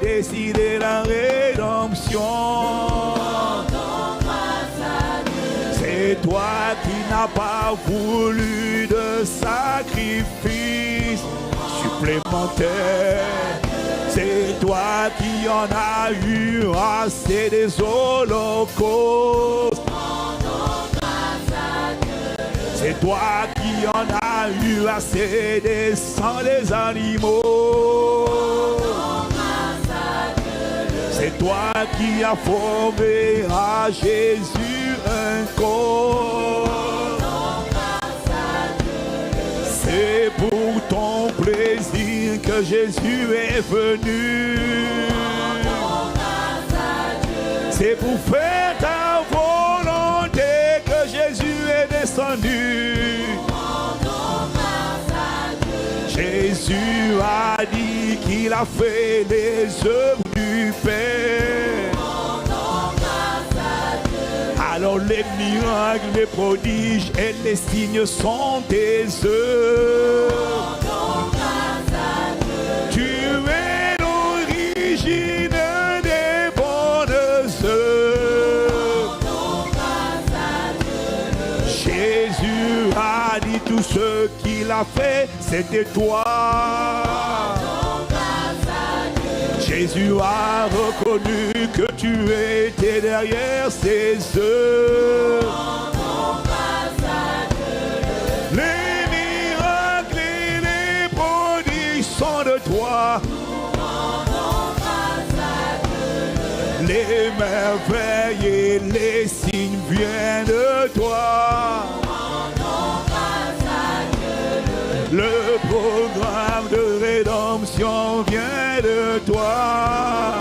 décidé la rédemption. C'est toi qui n'as pas voulu de sacrifice supplémentaire. C'est toi qui en as eu assez des holocaustes. C'est toi qui en as eu assez des sangs des animaux. C'est toi qui as formé à Jésus un corps. C'est pour ton plaisir que Jésus est venu. C'est pour faire ta volonté que Jésus est descendu. Jésus a dit qu'il a fait les œuvres du Père. Alors les miracles, les prodiges et les signes sont tes œuvres. Tu es l'origine des bonnes œuvres. Jésus a dit tout ce qu'il a fait, c'était toi. Jésus a reconnu que tu étais derrière ses œuvres. Les miracles et les prodiges sont de toi. Les merveilles et les signes viennent de toi. Le programme de rédemption vient de toi.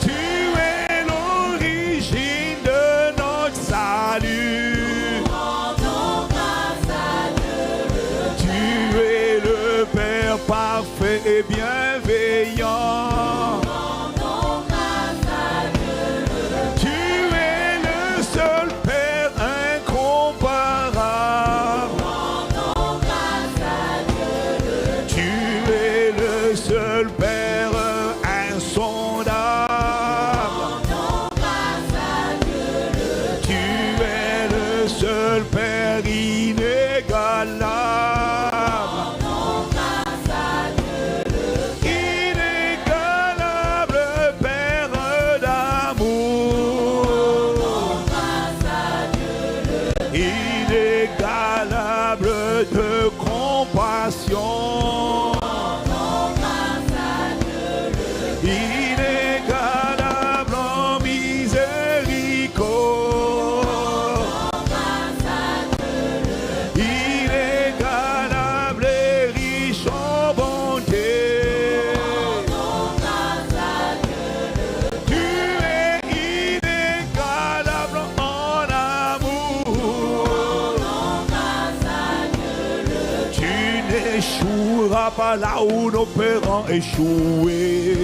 Tu es l'origine de notre salut. Tu es le Père parfait et bienveillant. Tu es le seul Père incomparable. Tu es le seul Père insondable. Tu es le seul Père inégalable. Inégalable Père d'amour. Inégalable de compassion. Inégalable en miséricorde. Inégalable et riche en bonté. Tu es inégalable en amour. Tu n'échoueras pas là où nos pères ont échoué.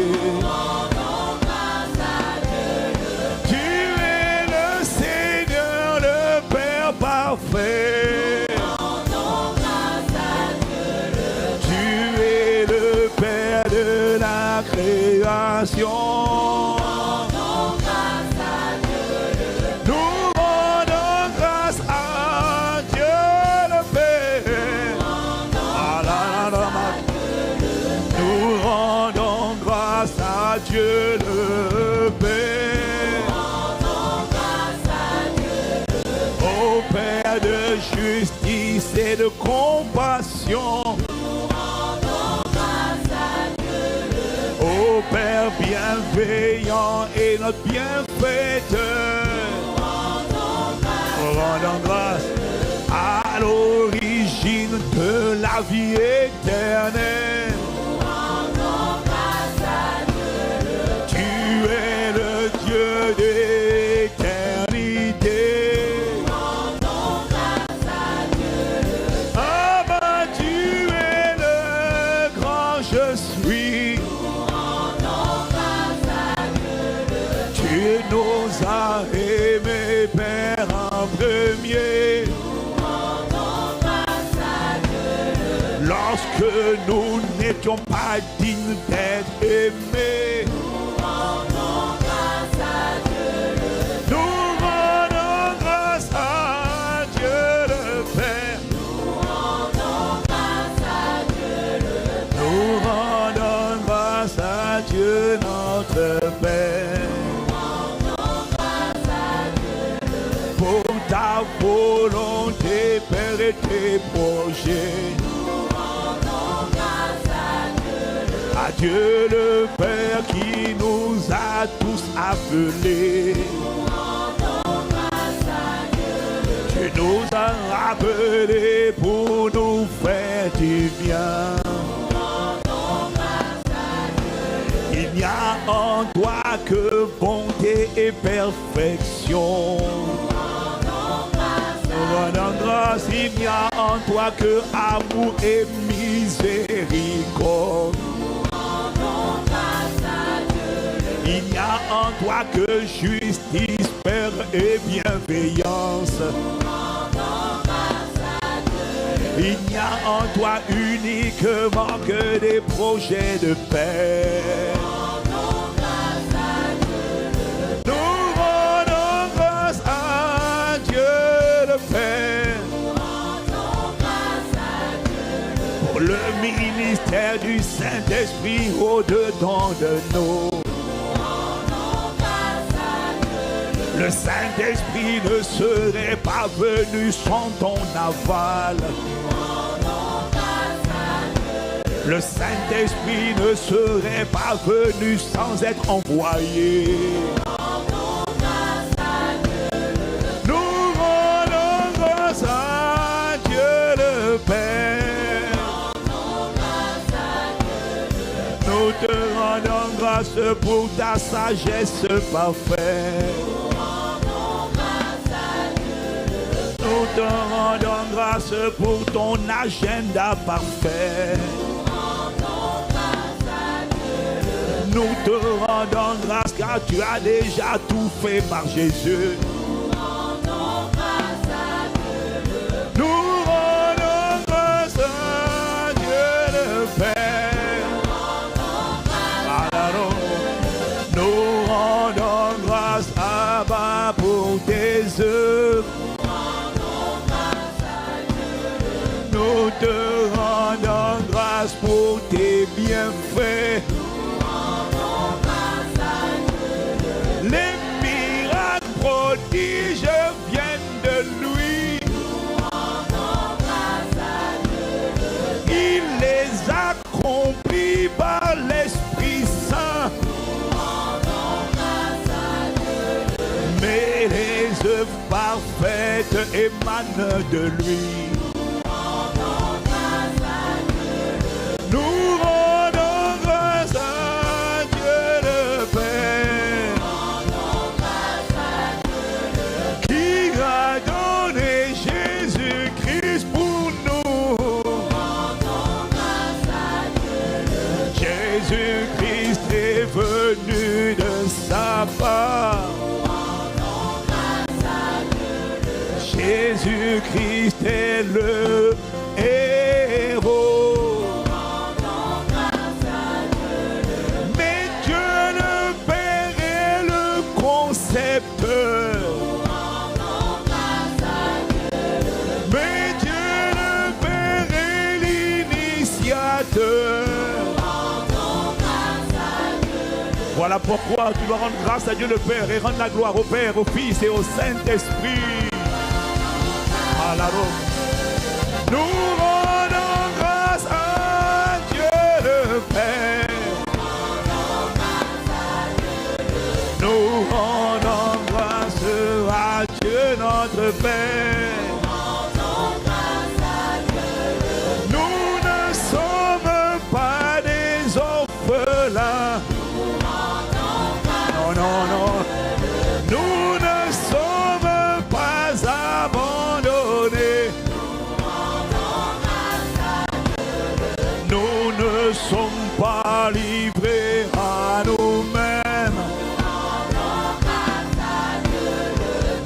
Tu es le Seigneur, le Père parfait. Tu es le Père de la création. Nous rendons grâce à Dieu le Père. Nous rendons grâce à Dieu le Père. Ô Père de justice et de compassion. Ô Père bienveillant et notre bienfaiteur. Rendons grâce à l'origine de la vie éternelle. Tu es le Dieu d'éternité. Ah ben tu es le grand je suis. Tu nous as aimés, Père, en premier. Lorsque nous n'étions pas dignes d'être aimés. Nous rendons grâce à Dieu le Père. Nous rendons grâce à Dieu le Père. Nous rendons grâce à Dieu le Père. Nous rendons grâce à Dieu notre Père. Pour ta volonté, Père, et tes projets. Nous rendons grâce à Dieu le Père qui nous a tous appelés. Nous rendons grâce à Dieu. Tu nous as appelés pour nous faire du bien. Nous rendons grâce à Dieu. Il n'y a en toi que bonté et perfection. Nous rendons grâce, il n'y a en toi que amour et miséricorde. Nous rendons grâce à Dieu. Il n'y a en toi que justice, Père et bienveillance. Nous rendons grâce à Dieu. Il n'y a en toi uniquement que des projets de paix. Nous rendons grâce à Dieu. Nous rendons grâce à Dieu. Père, pour le ministère du Saint-Esprit au-dedans de nous. Le Saint-Esprit ne serait pas venu sans ton aval. Le Saint-Esprit ne serait pas venu sans être envoyé. À Dieu le Père, nous te rendons grâce pour ta sagesse parfaite. Nous te rendons grâce pour ton agenda parfait. Nous te rendons grâce car tu as déjà tout fait par Jésus. Nous rendons grâce à Dieu le Père. Nous rendons grâce à Abba pour tes œuvres. Nous te rendons grâce pour tes bienfaits. Les miracles prodiges viennent de lui. Il les accomplit par l'Esprit Saint. Mais les œuvres parfaites émanent de lui. Nous rendons grâce à Dieu le Père qui a donné Jésus-Christ pour nous. Jésus-Christ est venu de sa part. Jésus-Christ est le héros. Mais Dieu le Père est le concepteur. Mais Dieu le Père est l'initiateur. Voilà pourquoi tu dois rendre grâce à Dieu le Père et rendre la gloire au Père, au Fils et au Saint-Esprit. Nous rendons grâce à Dieu le Père. Nous rendons grâce à Dieu notre Père. Nous ne sommes pas des orphelins. Non, non, non. Nous ne sommes pas abandonnés. Nous ne sommes pas livrés à nous-mêmes.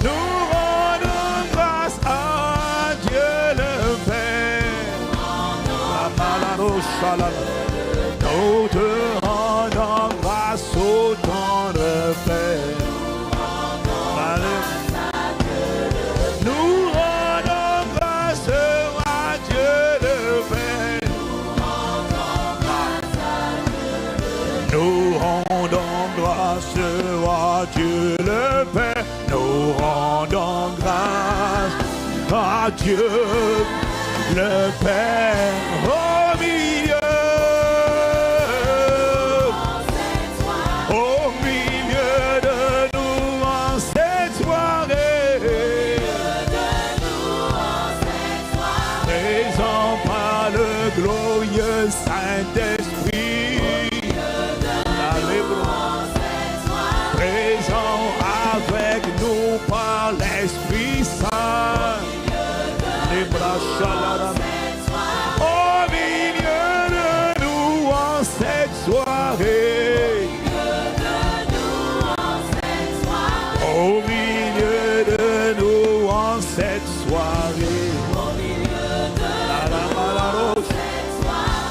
Nous rendons grâce à Dieu le Père. Nous te rendons grâce au tendre Père. Nous rendons grâce à Dieu le Père. Nous rendons grâce à Dieu le Père. Nous rendons grâce à Dieu le Père au milieu de nous en cette soirée. Présent par le glorieux Saint-Esprit. Présent avec nous par l'Esprit Saint. Les bras au milieu de nous en cette soirée. Au milieu de nous en cette soirée.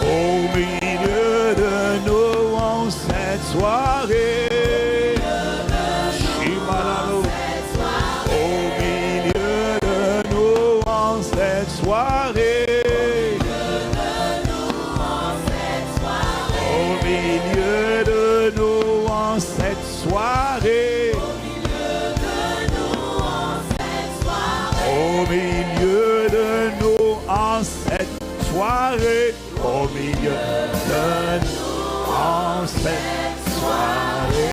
Au milieu de nous en cette soirée. Au milieu de nous en cette soirée. Au milieu de nous en cette soirée. Au milieu de nous en cette soirée. Au milieu de nous en cette soirée.